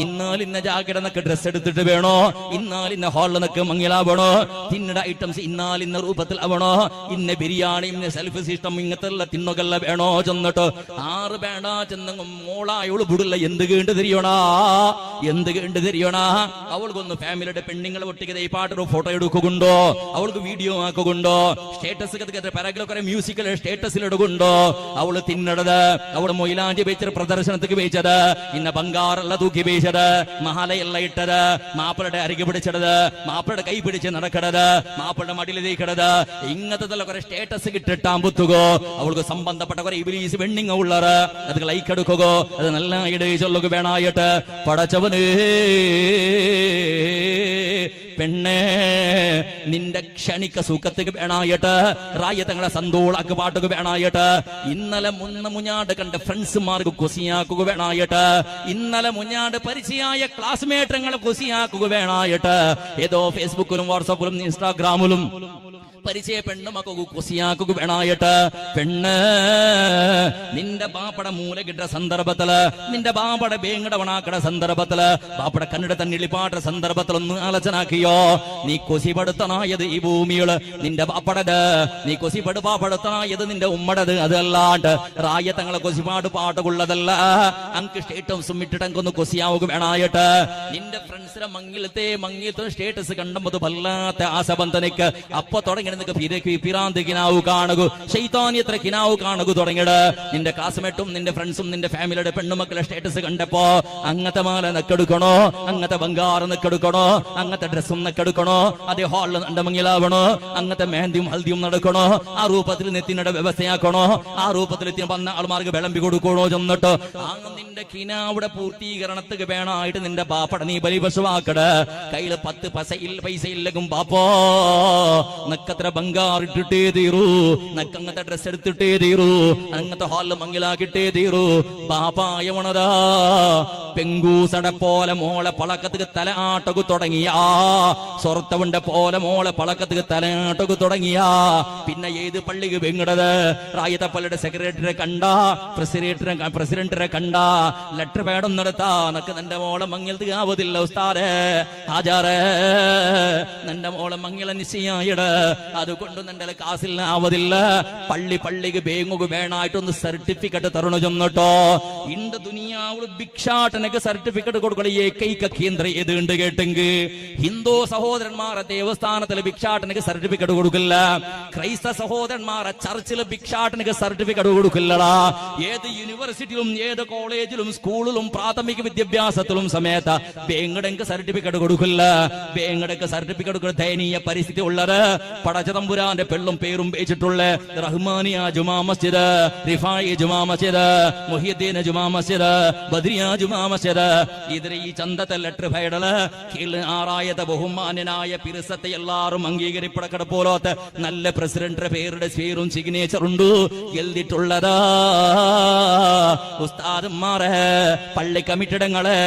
ഇന്നാലിന്ന ജാക്കറ്റ് നക്ക് ഡ്രസ് എടുത്തിട്ട് വേണോ. ഇന്നാലിന്ന ഹാളിൽ നക്ക് മങ്ങിലാവണോ. തിന്നട ഐറ്റംസ് ഇന്നാലിന്ന രൂപത്തിൽ ആവണോ. ഇന്ന ബിരിയാണി ഇന്ന സെൽഫ് സിസ്റ്റം ഇങ്ങനത്തെ തിന്നുകല്ല വേണോ. ചെന്നിട്ട് ആറ് വേണ്ട ചെന്നെങ്കും മോളായോള് വിടില്ല. എന്ത് കേണ്ട് തിരിയണ എന്ത് കേണ്ട് തിരിയണ. അവൾക്കൊന്ന് ഫാമിലിയുടെ പെണ്ണുങ്ങളെ ഒട്ടിക്കത് ഈ പാട്ടൊരു ഫോട്ടോ എടുക്കുന്നുണ്ടോ. അവൾക്ക് വീഡിയോ ആക്കുന്നുണ്ടോ. സ്റ്റേറ്റസ് പിറകിലൊക്കെ മ്യൂസിക്കൽ സ്റ്റേറ്റസിൽ എടുക്കുന്നുണ്ടോ. അവള് തിന്നടത് അവള് മൊയിലാഞ്ചി വെച്ചത് പ്രദർശനത്തിക്ക് വെച്ചത് ഇന്ന ബംഗാറല്ല തൂക്കി വെച്ചത് മഹാലയല്ല ഇട്ടത് മാപ്പിളുടെ അരികെ പിടിച്ചത് മാപ്പിളുടെ കൈ പിടിച്ച് നടക്കണത് മാപ്പിളുടെ മടിയിൽ തേക്കണത് ഇങ്ങനത്തെ കുറെ സ്റ്റേറ്റസ് കിട്ടിട്ടാമ്പുത്തുകോ. അവൾക്ക് സംബന്ധപ്പെട്ട കുറെ ഇബ്ലീസ് പെണ്ണിങ്ങ ഉള്ളത് അത് ലൈക്ക് എടുക്കുകയോ അത് നല്ല ഇടയിൽ ചൊല്ലുക വേണായിട്ട് പടച്ചവന് പെണ്ണേ നിന്റെ ക്ഷണിക്ക സുഖത്തേക്ക് വേണായിട്ട് റായത്തങ്ങളെ സന്തോളാക്ക് പാട്ടുക വേണായിട്ട് ഇന്നലെ മുഞ്ഞാട് കണ്ട ഫ്രണ്ട്സുമാർക്ക് കൊസിയാക്കുക വേണായിട്ട് ഇന്നലെ മുഞ്ഞാട് പരിചയായ ക്ലാസ്മേറ്റങ്ങളെ കൊസിയാക്കുക വേണായിട്ട് ഏതോ ഫേസ്ബുക്കിലും വാട്സാപ്പിലും ഇൻസ്റ്റാഗ്രാമിലും പരിചയ പെണ്ണുമക്കു കുസിയാക്കുക വേണായിട്ട് പെണ്ണ് നിന്റെ ബാപ്പട മൂല കിട്ട സന്ദർഭത്തില് നിന്റെ ബാപ്പട ബേങ്ങടവണാക്കട സന്ദർഭത്തില് ബാപ്പട കണ്ണിട തന്നിളിപ്പാട്ട സന്ദർഭത്തിൽ ഒന്ന് ആലോചനാക്കിയോ. നീ കൊസിപ്പെടുത്തണായത് ഈ ഭൂമികള് നിന്റെ ബാപ്പടത്. നീ കൊസിപ്പെടുപ്പാപ്പെടുത്തണായത് നിന്റെ ഉമ്മടത്. അതല്ലാണ്ട് റായത്തങ്ങളെ കൊസിപ്പാട് പാട്ടുള്ളതല്ല. അങ്ക് സ്റ്റേറ്റസും ഇട്ടിട്ടൊന്ന് കൊസിയാവുക വേണായിട്ട് നിന്റെ ഫ്രണ്ട്സിനെ മങ്ങിലത്തെ സ്റ്റേറ്റസ് കണ്ടുമ്പോ വല്ലാത്ത ആസബന്ധനക്ക് അപ്പൊ തുടങ്ങി പിറാന്തിനാവു കാണുക ശൈത്താനിയത്ര കിനാവു കാണുക തുടങ്ങിയത്. നിന്റെ കാസ്മേറ്റും നിന്റെ ഫ്രണ്ട്സും നിന്റെ ഫാമിലിയുടെ പെണ്ണുമക്കളുടെ സ്റ്റേറ്റസ് കണ്ടപ്പോ അങ്ങനത്തെ മാല നക്കെടുക്കണോ അങ്ങനത്തെ ബംഗാർ നക്കെടുക്കണോ അങ്ങനത്തെ ഡ്രസ്സും നക്കെടുക്കണോ അതേ ഹാളിൽ നണ്ടമങ്ങിലാവണോ അങ്ങനത്തെ മെഹന്തിയും ഹൽദിയും നടക്കണോ ആ രൂപത്തിൽ നെത്തിനയുടെ വ്യവസ്ഥയാക്കണോ ആ രൂപത്തിൽ എത്തി വന്ന ആൾമാർക്ക് വിളമ്പി കൊടുക്കണോ ചെന്നിട്ട് നിന്റെ കിനാവിടെ പൂർത്തീകരണത്തിന് വേണമായിട്ട് നിന്റെ ബാപ്പട നീ ബലിപശുവാക്കട കയ്യിൽ 10 പൈസ ഇല്ലെങ്കിലും ബാപ്പോ നക്കത്തെ അത്ര ബംഗാർ ഇട്ടിട്ടേ തീരൂ, നക്കങ്ങത്തെ ഡ്രസ് എടുത്തിട്ടേ തീരൂ, അങ്ങനത്തെ ഹാളിൽ മങ്ങിലാക്കിട്ടേ തീരൂ. ബാപ്പായവണതാ പെങ്കൂസട പോലെ മോളെ പളക്കത്തുക്ക് തല ആട്ടകു തുടങ്ങിയ, സ്വർത്തവന്റെ പോലെ മോളെ പളക്കത്തുക്ക് തല ആട്ടകു തുടങ്ങിയ, പിന്നെ ഏത് പള്ളിക്ക് വെങ്ങിടത്? റായത്തെ പള്ളിയുടെ സെക്രട്ടറിയെ കണ്ട, പ്രസിഡന്റിനെ കണ്ട, ലെറ്റർ പേടം നടത്താ നക്ക് നിന്റെ മോളെ മങ്ങിലത്ത് ആവതില്ല ഉസ്താദേ, ആചാരേ നിന്റെ മോളെ മങ്ങില നിശ്ചയായിട്, അതുകൊണ്ട് നിന്റെ കാസിൽ ആവതില്ല. പള്ളിക്ക് ബേങ്ങുക വേണായിട്ടൊന്ന് സർട്ടിഫിക്കറ്റ് തരണു ചെന്നിട്ടോ. ഇണ്ട് ദുനിയാവുൾ ഭിക്ഷാടനക്ക് സർട്ടിഫിക്കറ്റ് കൊടുക്കണ ഏകൈക കേന്ദ്ര ഏതുണ്ട് കേട്ടെങ്കിൽ ഹിന്ദു സഹോദരന്മാരെ ദേവസ്ഥാനത്തിൽ ഭിക്ഷാടനക്ക് സർട്ടിഫിക്കറ്റ് കൊടുക്കില്ല, ക്രൈസ്തവ സഹോദരന്മാരെ ചർച്ചിൽ ഭിക്ഷാടനക്ക് സർട്ടിഫിക്കറ്റ് കൊടുക്കില്ലടാ. ഏത് യൂണിവേഴ്സിറ്റിയിലും ഏത് കോളേജിലും സ്കൂളിലും പ്രാഥമിക വിദ്യാഭ്യാസത്തിലും സമയത്ത് ബേങ്ങടക്ക് സർട്ടിഫിക്കറ്റ് കൊടുക്കില്ല. ബേങ്ങടക്ക് സർട്ടിഫിക്കറ്റ് കൊടുക്കുന്ന ദയനീയ പരിസ്ഥിതി ഉള്ളത് പടച്ചതമ്പുരാന്റെ പെള്ളും പേരും വെച്ചിട്ടുള്ള റഹ്മാനിയ ജുമാ മസ്ജിദ്, റിഫായി ജുമാ മസ്ജിദ്, മുഹിയുദ്ദീൻ ജുമാ മസ്ജിദ്, ബദ്രിയ ജുമാ മസ്ജിദ്, ഇതിൽ ഈ ചന്തത്തെ ലെറ്റർ ഫൈഡല് കീഴിൽ ആറായത്തെ ബഹുമാന്യനായ പിരിസത്തെ എല്ലാവരും അംഗീകരിപ്പടക്കട പോലത്തെ നല്ല പ്രസിഡന്റിന്റെ പേരുടെ പേരും സിഗ്നേച്ചർ ഉണ്ട് എഴുതിയിട്ടുള്ളതാ. ഉസ്താദന്മാരെ പള്ളി കമ്മിറ്റിടങ്ങളെ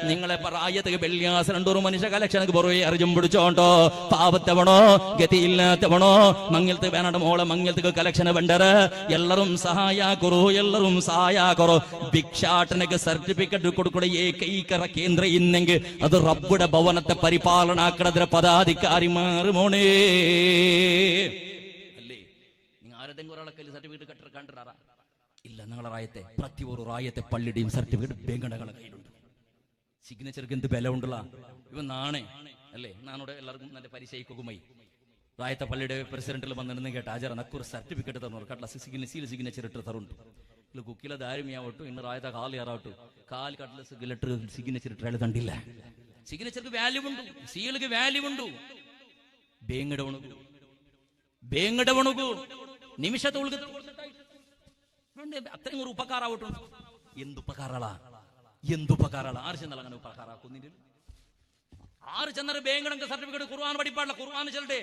നിങ്ങളെ പ്രായത്തേക്ക് വെള്ളിയാസ് രണ്ടൂറ് മനുഷ്യ കലക്ഷനക്ക് പുറകെ അറിഞ്ഞും പിടിച്ചോണ്ടോ. പാവത്തവണോ ഗതിയില്ലാത്തവണോ മങ്ങിലത്ത് വേണ മോളെ മങ്ങിലത്തേക്ക് കലക്ഷന് വേണ്ടത് എല്ലാരും സഹായാക്കുറു, എല്ലാരും സഹായാക്കുറു. ഭിക്ഷാടനക്ക് സർട്ടിഫിക്കറ്റ് കൊടുക്കുന്ന ഏകൈക കേന്ദ്ര ഇന്നെങ്കിൽ അത് റബ്ബുടെ ഭവനത്തെ പരിപാലനാക്കണതിന്റെ പദാധികാരിമാർ മോണേ അല്ലേ. നിങ്ങൾ ആരുടെങ്കിലും ഒരാളെ കയ്യിൽ സർട്ടിഫിക്കറ്റ് കണ്ടിട്ടാ ഇല്ല? നിങ്ങളെ റായത്തെ പ്രതി ഒരു റായത്തെ പള്ളിയുടെയും സർട്ടിഫിക്കറ്റ് ബേങ്കടകളെ കയ്യിലുണ്ട്. സിഗ്നേച്ചർക്ക് എന്ത് ബലം ഉണ്ടല്ല. ഇവ നാണേ അല്ലേ, നാനോട് എല്ലാവർക്കും നല്ല പരിചയിക്കുമായി റായത്തെ പള്ളിയുടെ പ്രസിഡന്റിൽ വന്നിരുന്നു കേട്ട ആചാര നക്കൂർ സർട്ടിഫിക്കറ്റ് തന്നു കട്ടല സിഗ്നേച്ചർ ഇട്ട് തരുണ്ട്. ಇಲ್ಲ ಕುಕ್ಕಿಲ ದಾರಿಮಿಯಾವಟ್ಟು ಇನ್ನು ರಾಯದ ಕಾಲು ಯಾರಾವಟ್ಟು ಕಾಲು ಕಟ್ಲ ಲೆಟರ್ ಸಿಗ್ನೇಚರ್ ಇಟ್ಟರೆ ತಂಡಿಲ್ಲ. ಸಿಗ್ನೇಚರ್ಗೆ ವ್ಯಾಲ್ಯೂ ಉಂಟು, ಸೀಲ್ಗೆ ವ್ಯಾಲ್ಯೂ ಉಂಟು. ಬೇಂಗಡವಣುಗು ನಿಮಿಷದ ಉಳ್ಗ അത്രയും ഒരു ഉപകാരം ആവട്ടുണ്ട്. എന്തുപകാരള ആര് ചെന്നാൽ അങ്ങനെ ഉപകാരം ആക്കുന്നില്ല. ആറ് ചെന്നർ ബേങ്കടക്ക് സർട്ടിഫിക്കറ്റ് ഖുർആൻ പഠിപ്പാടില്ല. ഖുർആൻ ചെല്ലട്ടെ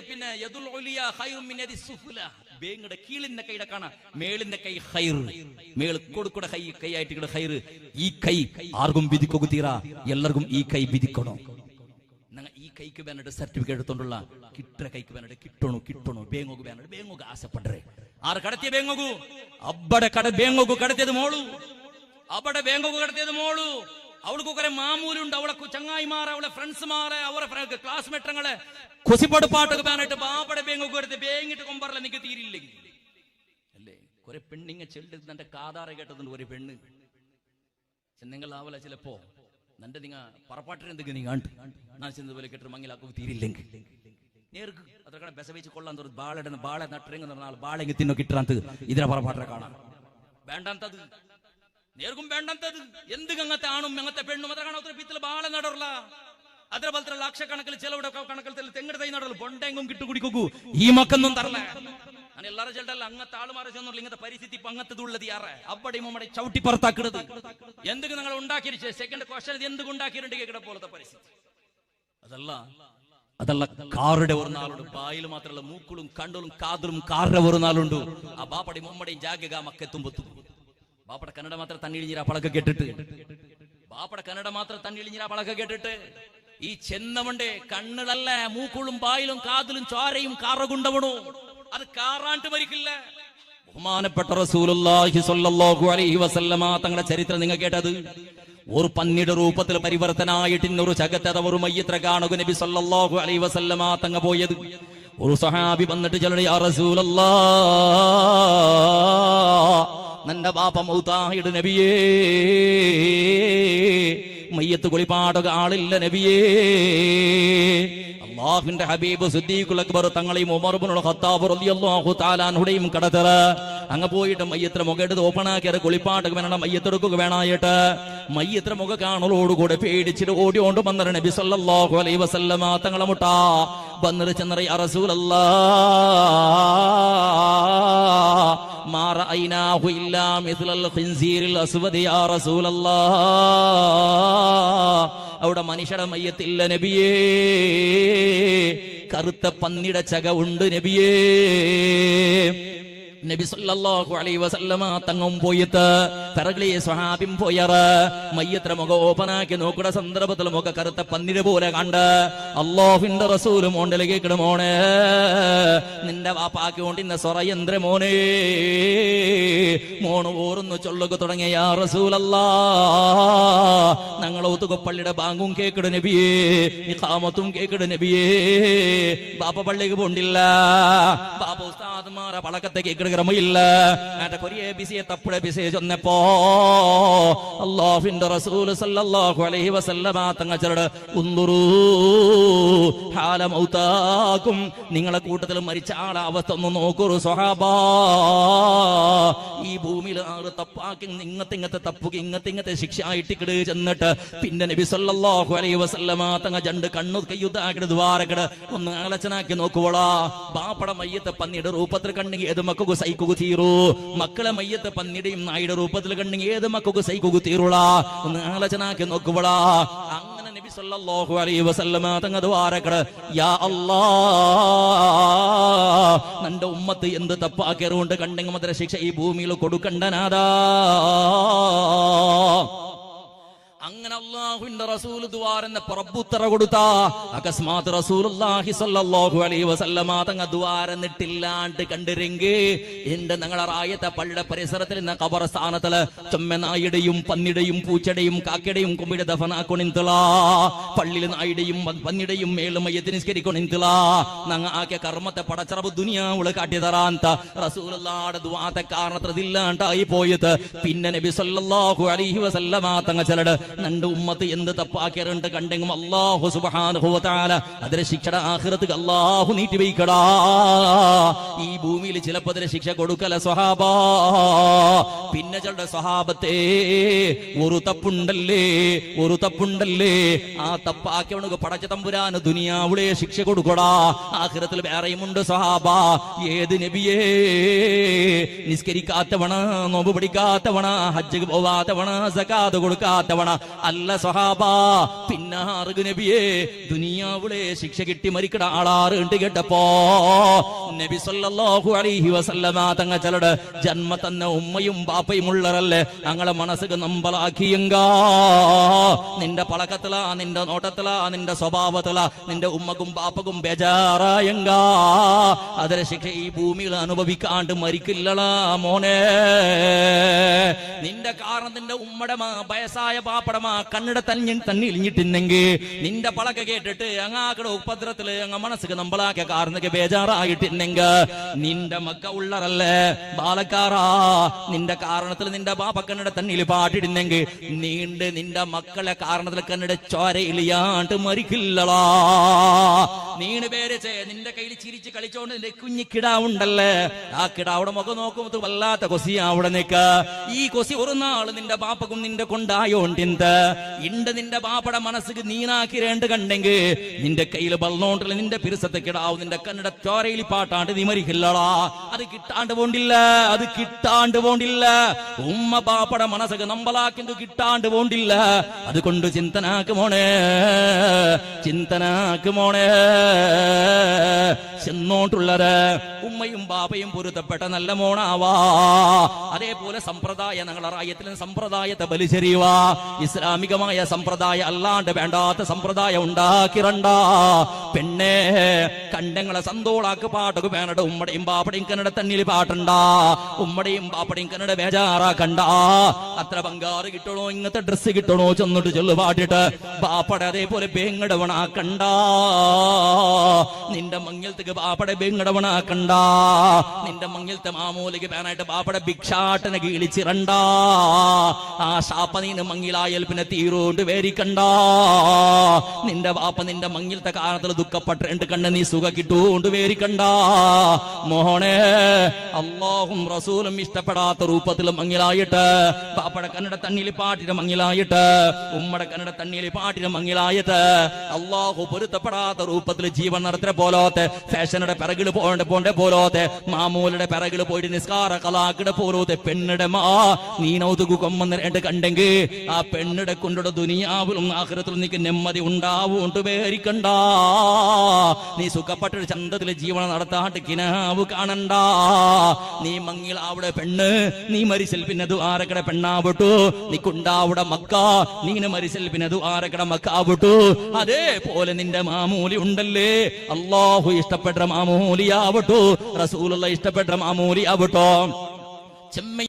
പിന്നെ യദുൽ ഉലിയ ഖൈറും മിൻ യദി സുഫ്ല. ബേങ്കട കീഴിന്റെ കൈയുടെ കാണാ മേളിന്റെ കൈ ഖൈർ, മേൾ കൊടുക്കുട കൈ ആയിട്ട് ഖൈർ. ഈ കൈ ആർക്കും വിധിക്കൊക്കെ തീരാ, എല്ലാവർക്കും ഈ കൈ വിധിക്കണോ. ഈ കൈക്ക് വേണ്ടിട്ട് സർട്ടിഫിക്കറ്റ് എടുത്തോണ്ടുള്ള കിട്ട കൈക്ക് വേണ്ടിട്ട് കിട്ടണു ബേങ്ങോക്ക് വേണ്ടിട്ട് ബേങ്ങോക്ക് ആശപ്പെട്ടേ. ആറ് കടത്തിയ ബേങ്ങോക്കു അബ്ബടെ ബേങ്ങോക്കു കടത്തിയത് മോളു, അബ്ബടെ ബേങ്ങോക്ക് കടത്തിയത് മോളു. അവൾക്ക് കുറെ മാമൂലുണ്ട്, അവളെ ചങ്ങായിമാരെ, അവളെ ഫ്രണ്ട്സുമാരെ, അവരെ ക്ലാസ്മേറ്റങ്ങളെ കൊസിപ്പാട് പാട്ടൊക്കെ പാനായിട്ട് ബാപ്പടെ ബേങ്ങൊക്കെ എടുത്ത് ബേങ്ങിട്ട് കൊമ്പറല്ല നിനക്ക് തീരില്ലെങ്കിൽ അല്ലേ. കുറെ പെണ്ണിങ്ങ ചെല്ലു നിന്റെ കാതാറ കേട്ടതുണ്ട്. ഒരു പെണ്ണ് ചെന്നെങ്കിലാവല ചിലപ്പോ നിന്റെ നിങ്ങ പറപ്പാട്ടിനെന്തെങ്കിലും നീ കണ്ടു ഞാൻ ചെന്നതുപോലെ കേട്ടൊരു മങ്ങിലാക്കും തീരില്ലെങ്കിൽ നേർക്ക് അത്ര ബെസ വെച്ച് കൊള്ളാൻ തോറും ബാളിടുന്ന ബാളെ നട്ടിറങ്ങുന്ന പറഞ്ഞാൽ ബാളെങ്കിൽ തിന്നോ കിട്ടാത്ത ഇതിനെ പറപ്പാട്ടറെ കാണാം. വേണ്ടാത്തത് നേർക്കും വേണ്ടത് എന്ത് അങ്ങത്തെ ആണും അങ്ങത്തെ പെണ്ണും അത്ര കാണാത്ത പിത്തില് ബാളെ നടറില്ല. അതേ പോലത്തെ ലക്ഷക്കണക്കിൽ ചിലവിടെ കണക്കിൽ തെങ്ങട് തൈ നടൽ പൊണ്ടെങ്കും കിട്ടുകുടിക്കൂ ഈ മക്കൊന്നും തരല. ഞാൻ എല്ലാവരും ചെല്ലല്ല അങ്ങത്തെ ആളുമാരെ ചെന്നുള്ള ഇങ്ങനത്തെ പരിസ്ഥിതി ഇപ്പൊ അങ്ങത്തതുള്ളത് യാറെ അപ്പടി മുമ്മടെ ചവിട്ടി പുറത്താക്കിടത് എന്തൊക്കെ നിങ്ങൾ ഉണ്ടാക്കിയിട്ട് സെക്കൻഡ് ക്വസ്റ്റൻ എന്തൊക്കെ ഉണ്ടാക്കിയിട്ടുണ്ട് കേൾക്കണ പോലത്തെ പരിസ്ഥിതി അതല്ല. കാറുടെ ഒരു നാളുണ്ട്, ബായിൽ മാത്രമല്ല മൂക്കളും കണ്ണുകളും കാതലും കാറിന്റെ ഒരു നാളുണ്ട്. ആ ബാപ്പടി മുമ്മടെയും ജാഗ മക്കെത്തുമ്പത്തു ബാപ്പട കന്നഡ മാത്രം തണ്ണിഴിഞ്ഞിരാ പളക്ക കേട്ടിട്ട് ഈ ചെന്നവന്റെ കണ്ണുകളല്ല മൂക്കുളും ബായിലും കാതിലും ചോരയും കാറകുണ്ടവണു. അത് കാറാണ്ട് മരിക്കില്ല. ബഹുമാനപ്പെട്ട റസൂലുള്ളാഹി സ്വല്ലല്ലാഹു അലൈഹി വസല്ലമ തങ്ങളുടെ ചരിത്രം നിങ്ങൾ കേട്ടത് ഒരു പന്നിയുടെ രൂപത്തിൽ പരിവർത്തനായിട്ട് ഇന്നൊരു ചകത്തത ഒരു മയ്യത്ര കാണുക നബി സ്വല്ലല്ലാഹു അലൈഹി വസല്ലമ തങ്ങ പോയത്. ഒരു സഹാബി വന്നിട്ട് ചൊല്ലി യാ റസൂലല്ലാഹ് നന്റെ ബാപ്പ മൗതാഹിയുടെ നബിയേ, മയ്യത്ത് കുളിപ്പാടുക ആളില്ല നബിയേ. അല്ലാഹുവിന്റെ ഹബീബ് സിദ്ദീഖുൽ അക്ബർ തങ്ങളെയും ഉമർ ഇബ്നുൽ ഖത്താബ് റളിയല്ലാഹു തആല അൻഹുടെയും കടത്തറ അങ്ങ് പോയിട്ട് മയ്യത്ര മുഖെടുത്ത് ഓപ്പണാക്കിയത് കുളിപ്പാട്ടുക വേണം, മയ്യത്തെടുക്കുക വേണായിട്ട്. മയ്യത്ര മുഖ കാണലോടുകൂടെ പേടിച്ചിട്ട് ഓടിയോണ്ട് വന്നിട്ട് നബി സല്ലല്ലാഹു അലൈഹി വസല്ലമ തങ്ങളെ മുട്ടാ വന്നിട്ട് ചെന്നറ യാ റസൂലല്ലാഹ് മാ റഅയ്നാഹു ഇല്ലാ മിസ്ലൽ ഖിൻസീരിൽ അസ്വദി യാ റസൂലല്ലാഹ്. അവിടെ മനുഷ്യരുടെ മയ്യത്തില്ല നബിയേ, കറുത്ത പന്നിയുടെ ചക ഉണ്ട് നബിയേ. നബി സല്ലല്ലാഹു അലൈഹി വസല്ലമ തങ്ങും പോയിട്ട് തറകളെ സ്വഹാബിം പോയറ് മയ്യത്ര മുഖ ഓപ്പനാക്കി നോക്കുന്ന സന്ദർഭത്തിൽ മുഖ കറുത്ത പന്നിരെ പോലെ കണ്ട് അല്ലാഹുവിന്റെ റസൂൽ മോണ്ടല് കേക്കണ മോനെ, നിന്റെ വാപ്പാക്കി കൊണ്ടിന്ന സൊറയന്ത്ര മോനെ മോണ് ഓർന്നു ചൊല്ലുക തുടങ്ങിയ യാ റസൂലല്ലാ, ഞങ്ങൾ ഒത്തുകപ്പള്ളിയുടെ ബാങ്കും കേക്കട നബിയേ, ഇഖാമത്തും കേക്കട നബിയേ. ബാപ്പ പള്ളിക്ക് പോണ്ടില്ല, ബാപ്പ ഉസ്താദ്മാരെ പളക്കത്തെ കേക്കട ക്രമയില്ല. കൊറിയ ബിസിയെ തപ്പുടെ ബിസി ചെന്നപ്പോ അല്ലാഹുവിന്റെ റസൂൽ സല്ലല്ലാഹു അലൈഹി വസല്ലമ തങ്ങച്ചരുടെ ഉൻദുറൂ ഹാല മൗതാകും, നിങ്ങളെ കൂട്ടത്തിൽ മരിച്ച ആളെ അവസ്ഥ ഒന്ന് നോക്കൂ സ്വഹാബാ. ഈ ഭൂമിയിൽ ആറ് തപ്പാക്കി ഇങ്ങത്തെ തപ്പുക ഇങ്ങത്തെ ശിക്ഷ ആയിട്ടിക്കട് ചെന്നിട്ട് പിന്നെ നബി സല്ലല്ലാഹു അലൈഹി വസല്ലമ തങ്ങ ജണ്ട് കണ്ണു കയ്യുതാക്കിട് ദ്വാരക്കട് ഒന്ന് ആലോചനാക്കി നോക്കുവോളാ. ബാപ്പട മയ്യത്തെ പന്നിയുടെ രൂപത്തിൽ കണ്ടെങ്കിൽ ഏത് മക്കൾക്ക് സൈക്കുക തീരൂ, മക്കളെ മയ്യത്തെ പന്നിയുടെയും നായുടെ രൂപത്തിൽ കണ്ടെങ്കിൽ ഏത് മക്കൾക്ക് സൈക്കുക തീരുളാ. ഒന്ന് ആലോചനാക്കി നോക്കുവോളാ. അങ്ങനെ നബി സല്ലല്ലാഹു അലൈഹി വസല്ലമ തങ്ങ ദ്വാരക്കട് യാ അല്ലാ, നിന്റെ ഉമ്മത്ത് എന്ത് തപ്പാക്കിയറുകൊണ്ട് കണ്ടെങ്കിൽ മധുര ശിക്ഷ ഈ ഭൂമിയിൽ കൊടുക്കണ്ടനാദാ. അങ്ങനെ അല്ലാഹുവിന്റെ റസൂൽ ദുആറിന്റെ പ്രഭുത്തറ കൊടുത്ത അകസ്മാത്ത് റസൂലുള്ളാഹി സ്വല്ലല്ലാഹു അലൈഹി വസല്ലമ തങ്ങ ദ്വാരന്നിട്ടില്ലാണ്ട് കണ്ടിരെങ്കിൽ എന്റെ ഞങ്ങളെ റായത്തെ പള്ളിയുടെ പരിസരത്തിൽ നിന്ന് ഖബർസ്ഥാനത്തില് ചെമ്മനായുടെയും പന്നിയുടെയും പൂച്ചയുടെയും കാക്കയുടെയും കൊമ്പിടെ ദഫനാക്കൊണിന്തള, പള്ളിയിൽ നായുടെയും പന്നിയുടെയും മേലും മയ്യത്ത് നിസ്കരിക്കൊണിന്തള. ഞങ്ങ ആക്കിയ കർമ്മത്തെ പടച്ചറബ് ദുനിയാവുള് കാട്ടിത്തറാന്ത റസൂലുള്ളാഹിയുടെ ദുആത്തെ കാരണത്തില്ലാണ്ടായി പോയത്. പിന്നെ നബി സല്ലല്ലാഹു അലൈഹി വസല്ലമ തങ്ങ ചെലട് നന്റെ ഉമ്മത്ത് എന്ത് തപ്പാക്കിയറുണ്ട് കണ്ടെങ്കിൽ അല്ലാഹു സുബ്ഹാനഹു വ തആല അതിലെ ശിക്ഷയുടെ ആഖിറത്ത് അല്ലാഹു നീട്ടി വെയ്ക്കടാ. ഈ ഭൂമിയിൽ ചിലപ്പോൾ അതിലെ ശിക്ഷ കൊടുക്കല സ്വഹാബാ. പിന്നെ ചില സ്വഹാബത്തെ ഒരു തപ്പുണ്ടല്ലേ ആ തപ്പാക്കിയവണക്ക് പടച്ച തമ്പുരാന് ദുനിയാവിടെ ശിക്ഷ കൊടുക്കടാ, ആഖിറത്തിൽ വേറെയുമുണ്ട് സ്വഹാബാ. ഏത് നബിയേ? നിസ്കരിക്കാത്തവണ, നോമ്പ് പിടിക്കാത്തവണ, ഹജ്ജ് പോവാത്തവണ, സകാത്ത് കൊടുക്കാത്തവണ അല്ല സ്വഹാബാ. പിന്നാറുക നബിയെ ദുനിയാവിലെ ശിക്ഷ കിട്ടി മരിക്കട ആളാറുണ്ട് കേട്ടപ്പോ നബി സല്ലല്ലാഹു അലൈഹി വസല്ലമ തങ്ങ ചലട് ജന്മ തന്ന ഉമ്മയും ബാപ്പയും ഉള്ളറല്ലേ ഞങ്ങളെ മനസ്സുക്ക് നമ്പലാക്കിയെങ്ക നിന്റെ പളക്കത്തിലാ, നിന്റെ നോട്ടത്തിലാ, നിന്റെ സ്വഭാവത്തിലാ നിന്റെ ഉമ്മക്കും ബാപ്പക്കും ബേജാറായെങ്ക അതിലെ ശിക്ഷ ഈ ഭൂമിയിൽ അനുഭവിക്കാണ്ട് മരിക്കില്ലടാ മോനെ. നിന്റെ കാരണം നിന്റെ ഉമ്മടെ വയസ്സായ പാപ്പടമാ കണ്ണിടെ തന്നിലിഞ്ഞിട്ടുണ്ടെങ്കിൽ നിന്റെ പളക്ക കേട്ടിട്ട് അങ്ങാക്കടെ ഉപദ്രത്തില് അങ്ങ മനസ്സിക്ക് നമ്മളാക്കിയ കാരണക്ക് ബേജാറായിട്ടുണ്ടെങ്കിൽ നിന്റെ മക്ക ഉള്ളറല്ലേ ബാലക്കാറാ, നിന്റെ കാരണത്തിൽ നിന്റെ ബാപ്പക്കണ്ണിടെ തന്നിൽ പാട്ടിടുന്നെങ്കിൽ നീണ്ട് നിന്റെ മക്കളെ കാരണത്തിൽ കണ്ണിടെ ചോരയിലിയാണ്ട് മരിക്കില്ലടാ. നീണ് പേര് നിന്റെ കയ്യിൽ ചിരിച്ച് കളിച്ചോണ്ട് നിന്റെ കുഞ്ഞി കിടാവുണ്ടല്ലേ, ആ കിടാവിടെ മുഖം നോക്കുമ്പോൾ വല്ലാത്ത കൊസിയാ അവിടെ നിൽക്ക. ഈ കൊസി ഒരു നാള് നിന്റെ ബാപ്പക്കും നിന്റെ കൊണ്ടായോണ്ടിന്ത ഇണ്ട് നിന്റെ ബാപ്പയുടെ മനസ്സിക്ക് നീനാക്കിരേണ്ട് കണ്ടെങ്കിൽ നിന്റെ കയ്യിൽ ബള്ളോണ്ടില്ല നിന്റെ പിരിസത്തെ കിടാവും നിന്റെ കണ്ണിടെ ചോരയിൽ പാട്ടാണ്ട് നീ മരിക്കില്ലടാ. അത് കിട്ടാണ്ട് പോണ്ടില്ല, അത് കിട്ടാണ്ട് പോണ്ടില്ല. ഉമ്മ ബാപ്പയുടെ മനസ്സൊക്കെ നമ്പലാക്കിണ്ട് കിട്ടാണ്ട് പോണ്ടില്ല. അതുകൊണ്ട് ചിന്തനാക്ക് മോണേ, ചിന്തനാക്ക് മോണേ. ചെന്നോട്ടുള്ളത് ഉമ്മയും ബാപ്പയും പൊരുത്തപ്പെട്ട നല്ല മോണാവാ. അതേപോലെ സമ്പ്രദായ ഞങ്ങളെ റായത്തിലും സമ്പ്രദായത്തെ ബലിചെറിയുവാ. ഇസ്ലാമികമായ സമ്പ്രദായം അല്ലാണ്ട് വേണ്ടാത്ത സമ്പ്രദായം ഉണ്ടാക്കിരണ്ട പെണ്ണെ. കണ്ടങ്ങളെ സന്തോളാക്ക് പാട്ടൊക്കെ വേണട. ഉമ്മടെയും ബാപ്പടയും കന്നഡ തന്നിൽ പാട്ടണ്ട, ഉമ്മടെയും ബാപ്പടയും കന്നഡ ബേജാറാക്കണ്ട. അത്ര ബംഗാറ് കിട്ടണോ ഇങ്ങനത്തെ ഡ്രസ്സ് കിട്ടണോ ചെന്നിട്ട് ചൊല്ലു പാട്ടിട്ട് ബാപ്പടെ അതേപോലെ ബേങ്ങടവണാക്കണ്ട. നിന്റെ മങ്ങലത്തേക്ക് ബാപ്പടെ ബേങ്ങടവണാക്കണ്ട. നിന്റെ മങ്ങലത്തെ മാമൂലിക്ക് പേനായിട്ട് ബാപ്പടെ ഭിക്ഷാട്ടനെ കീഴിച്ചിരണ്ട. ആ ശാപ്പ നീന് മങ്ങിലായാൽ പിന്നെ തീരോണ്ട് വേരിക്കണ്ട. നിന്റെ ബാപ്പ നിന്റെ മങ്ങിലത്തെ കാരണത്തിൽ ദുഃഖപ്പെട്ടിട്ട് കണ്ട് നീ സുഖ കിട്ടൂണ്ട് വേരിക്കണ്ട മോഹനെ. അല്ലാഹും റസൂലും ഇഷ്ടപ്പെടാത്ത രൂപത്തിൽ മങ്ങിലായിട്ട് ബാപ്പയുടെ കന്നഡ തണ്ണിയിൽ പാട്ടിന് മങ്ങിലായിട്ട് ഉമ്മയുടെ കന്നഡ തണ്ണിയിൽ പാട്ടിന് മങ്ങിലായിട്ട് അല്ലാഹു പൊരുത്തപ്പെടാത്ത രൂപത്തിൽ ജീവൻ നടത്തിയ പോലോത്തെ ഫാഷനുടെ പിറകിൽ പോണ്ടേ പോലോത്തെ മാമൂലുടെ പിറകിൽ പോയിട്ട് നിസ്കാര കലാക്കിടെ പോലോത്തെ പെണ്ണിടെ മാ നീനൗതുകു കൊമ്മെന്ന് കണ്ടെങ്കിൽ ആ പെണ്ണ് പെണ്ണിടെ കൊണ്ടുള്ള ദുനിയാവിലും ആഖിറത്തിലും നിനക്ക് നെമ്മതി ഉണ്ടാവുകൊണ്ട് പേരിക്കണ്ട. നീ സുഖപ്പെട്ടൊരു ചന്തത്തിലെ ജീവനം നടത്താട്ട് കിനാവ് കാണണ്ട. നീ മങ്ങിളാവിടെ പെണ്ണ്, നീ മരിച്ചൽ പിന്നെ ദ്വാരക്കട പെണ്ണാവട്ടു. നിക്കുണ്ടാവിടെ മക്ക, നീനെ മരിച്ചൽ പിന്നെ ദ്വാരക്കട മക്കാവട്ടു. അതേപോലെ നിന്റെ മാമൂലി ഉണ്ടല്ലേ, അള്ളാഹു ഇഷ്ടപ്പെട്ട മാമൂലിയാവട്ടു, റസൂലുള്ള ഇഷ്ടപ്പെട്ട മാമൂലിയാവട്ടോ. ചെമ്മ